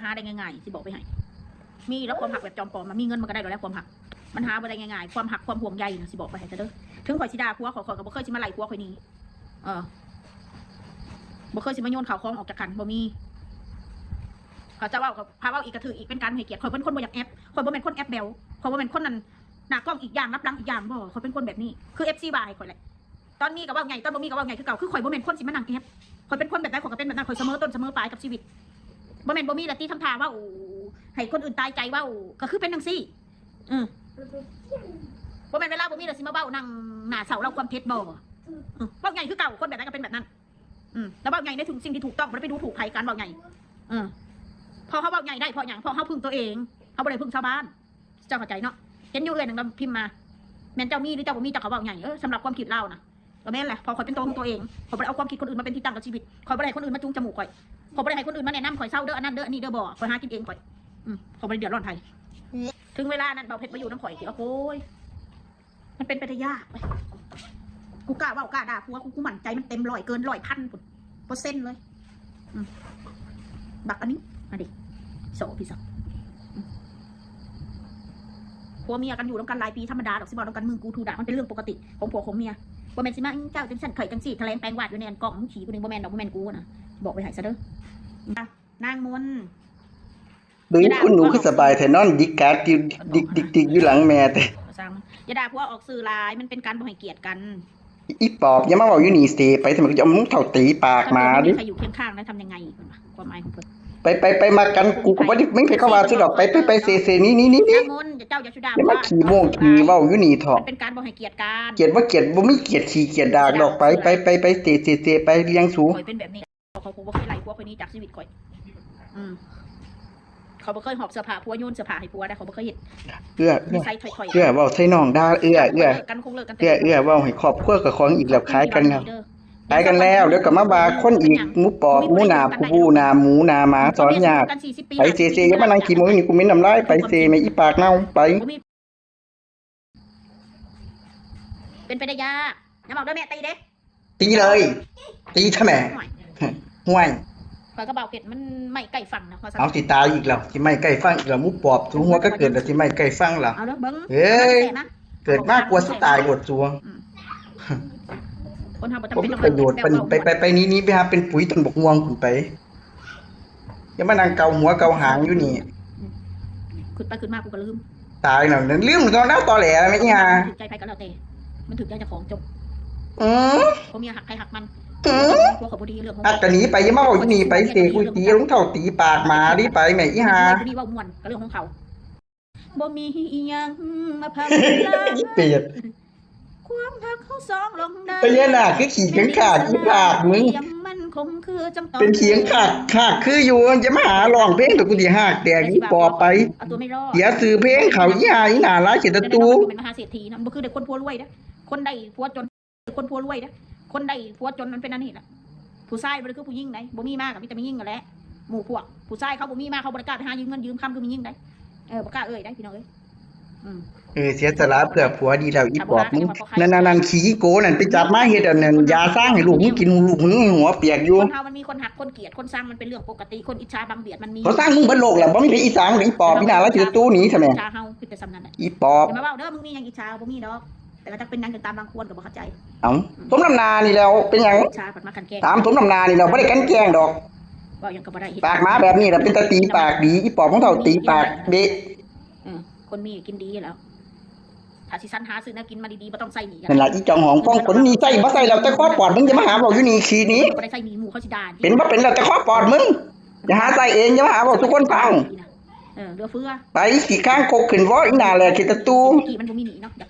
าได้ง่ายๆสิบอกไปให้มีแล้วความหักแบบจอมปลอมมันมีเงินมันก็ได้แล้วความหักมันหาบ่ได้ง่ายๆความหักความห่วงใยนะสิบอกไปให้เด้อถึงข่อยสิด่าผัวข่อยก็บ่เคยสิมาไล่ผัวข่อยนี้บ่เคยสิมาโยนข่าวคล้องออกจากกันบ่มีเขาจะว่าพาว่าอีกกระถืออีกเป็นการให้เกียรติข่อยเป็นคนบ่อยากแอปข่อยบ่เป็นคนแอปเบลข่อยบ่เป็นคนนั้นหน้ากล้องอีกอย่างรับหลังอีกอย่างบ่ข่อยเป็นคนแบบนี้คือ FC บายข่อยแหละตอนนี้ก็ว่าไงตอนบ่มีก็ว่าไงคือเก่าคือข่อยบ่เป็นคนสิมานั่งแอปข่อยเป็นคนแบบนั้นข่อยก็เป็นแบบนั้นข่อยเสมอต้นเสมอปลายกับชีวิตบ่แม่นบ่มีละตีทำท่าว่าให้คนอื่นตายใจว่าก็คือเป็นจังซี่บ่แม่นเวลาบ่มีละสิมาเว้านั่งหน้าเสาเราความเท็จบ่เว้าไงคือเก่าคนแบบนั้นก็เป็นแบบนั้นแล้วเว้าไงได้ถึงสิ่งที่ถูกต้องบ่ได้ไปดูถูกใครกันเว้าไงพอเขาเว้าไงได้พออย่างพอเขาพึ่งตัวเองเขาบ่ได้พึ่งชาวบ้านเจ้าเข้าใจเนาะเห็นอยู่เลยหนึ่งพิมพ์มาแม่นเจ้ามีหรือเจ้าบ่มีเจ้าเขาเว้าไงสำหรับความคิดเรานะก็แม่นแหละพอข่อยเป็นตัวของตัวเองข่อยบ่ได้เอาความคิดคนอื่นมาเป็นที่ตั้งกับชีวิตข่อยบ่ได้ให้คนอื่นมาจูงจมูกข่อยบ่ได้ให้คนอื่นมาแนะนำข่อยเศร้าเด้ออันนั้นเด้ออันนี้เด้อบ่ข่อยหากินเองข่อยข่อยบ่ได้เดือดร้อนใครถึงเวลานั้นเบาเพชรมาอยู่น้ำข่อยสิโอ้ยมันเป็นไปได้ยากไปกูกล้าว่ากล้าด่าผัวกูหมั่นใจมันเต็ม100เกิน100,000%เลยบักอันนี้มาดิโสพี่สักผัวเมียกันอยู่ร่วมกันหลายปีธรรมดาดอกสิบอกร่วมกันมึงกูทูด่ามันเป็นเรื่องปกติของผัวของเมียบ่แม่นสิมาเจ้าจังสั่นไข่จังสี่แถลงแปลงวาดอยู่ในอันกล่องมึงขี่กูนึงบ่แม่นดอกบ่แม่นกูนะบอกไปให้ซะเด้อนางมนดูคุณหนูคือสบายแท้นอนดิกการ์ดดิกอยู่หลังแม่แต่อย่าด่าผัวออกสื่อลายมันเป็นการบ่ให้เกียรติกันอีปอบอย่ามาเว้าอยู่นี่เสไปทำไมจะเอามึงเท่าตีปากมาดิใครอยู่เคียงข้างแล้วทำยังไงความหมายของเพิ่นไปมากันกูบ่ได้มึงไปเข้าว่าสิดอกไปเซนี่นางมนเจ้าอย่าชุดาอย่ามาขี้โมงขี้เว้าอยู่นี่เถาะมันเป็นการบ่ให้เกียรติกันเกียรติบ่เกียรติบ่มีเกียรติขี้เกียรติดากดอกไปเซไปเลี้ยงสูข่อยเป็นแบบนี้เขาบ่เคยไล่ผัวคนนี้จากชีวิตข่อยเขาบ่เคยหอบเสื้อผ้าผัวโยนเสื้อผ้าให้ผัวได้เขาบ่เคยเฮ็ดนิสัยถอยๆเว้าใส่น้องด่ากันคงเลิกกันเว้าให้ครอบครัวกับของอีกแล้วคล้ายกันแล้วเดี๋ยวก็มาว่าคนอีกหมูปอบหมูหนาผู้บูหนาหมูหนาหมาสอนยากไปเซอย่ามานั่งขี้โมงนี่กูมิ้นน้ำลายไปเซแม่อีปากเน่าไปเป็นไปได้ยากอย่าบอกเด้อแม่ตีเด้ตีเลยตีทำไมห่วยข่อยก็เบาเผ็ดมันไม่ใกล้ฟังนะเอาสิตายอีกแล้วสิไม่ใกล้ฟังอีกแล้วหมูปอบสูงหัวก็เกิดแล้วสิไม่ใกล้ฟังล่ะเอาเด้อเบิ่งเฮ้ยเกิดมากกว่าสิตายหมดซัวคนทำผมประโยชน์ไปนี้ไปหาเป็นปุ๋ยต้นบกม่วงขึ้นไปอย่ามานั่งเกาหัวเกาหางอยู่นี่ขึ้นไปขึ้นมากูก็ลืมตายหน่อยลืมตอนแล้วตอแหลไหมเนี่ยถึงใจใครก็แล้วแต่มันถึงใจเจ้าของจบผมมีหักใครหักมันพวกเขาพอดีเรื่องของหักกันนี้ไปอย่ามาบอกอยู่นี่ไปเสกุยตีลุงเท่าตีปากมาดิไปแม่อีห่านี่ว่าม่วนก็เรื่องของเขาบ่มีอีหยังมาพังอีเป็ดความหักเขาสองลงได้ไปเนี่ยน่ะคือขี่ขังขาดอีปากมึงเป็นเขียงขาดคืออยู่จะมาหาร้องเพลงแต่กูสิหักแตกอีปอบไปเดี๋ยวซื้อเพลงเขาอีห่าอีหน้าร้ายเสียตะตูเป็นมหาเศรษฐีนะบ่คือเด็กคนพัวรวยนะคนใดพัวจนคนพัวรวยนะคนใดพัวจนมันเป็นอันนี้แหละผู้ชายบ่ได้คือผู้หญิงไหนบ่มีมากกับมีแต่มียิ่งกันแหละหมู่พวกผู้ชายเขาบ่มีมากเขาบ่ได้กล้าไปหายืมเงินยืมคำคือมียิ่งได้บ่กล้าได้พี่น้องเสียสละเพื่อผัวดีแล้วอีปอบมึงนั่นขี้โกนั่นไปจับมาเฮ็ดอันนั้นยาสร้างให้ลูกมึงกินลูกมึงหัวเปียกอยู่คนเฮามันมีคนหักคนเกลียดคนสร้างมันเป็นเรื่องปกติคนอิจฉาบังเบียดมันมีเขาสร้างมึงเบิดโลกแล้วบ่มีอีสานหรืออีปอบพี่น่าละสิตู้หนีใช่มั้ยอิจฉาเฮาคือแต่ซ้ำนั่นแหละอีปอบอย่ามาเว้าเด้อมึงมีหยังอิจฉาบ่มีดอกแต่ก็จักเป็นหยังจังตามบางคนก็บ่เข้าใจสมน้ำนานี่แล้วเป็นหยังอิจฉาเพิ่นมากันแกล้งถามสมน้ำนานี่แล้วบ่ได้กันแกล้งดอกเว้าหยังก็บ่ได้ปากมาแบบนี้ล่ะเป็นตาตีปากดีอีปอบของเฒ่าตีปากเด้คนมีกินดีแล้วถ้าสิสันหาซื้อแนวกินมาดีๆบ่ต้องใส่หนีนั่นล่ะอีจองหองป้องฝนมีใส่บ่ใส่แล้วแต่คอปอดมึงจะมาหาเว้าอยู่นี่ขี้นี้บ่ได้ใส่หนีหมู่เขาสิด่าเป็นบ่เป็นแล้วแต่คอปอดมึงอย่าหาใส่เองอย่ามาหาเว้าทุกคนฟังเรือเฟือไปขี้ข้างกกขึ้นว้ออีหน้าแลขี้ตะตูมันบ่มีหนีเนาะอยาก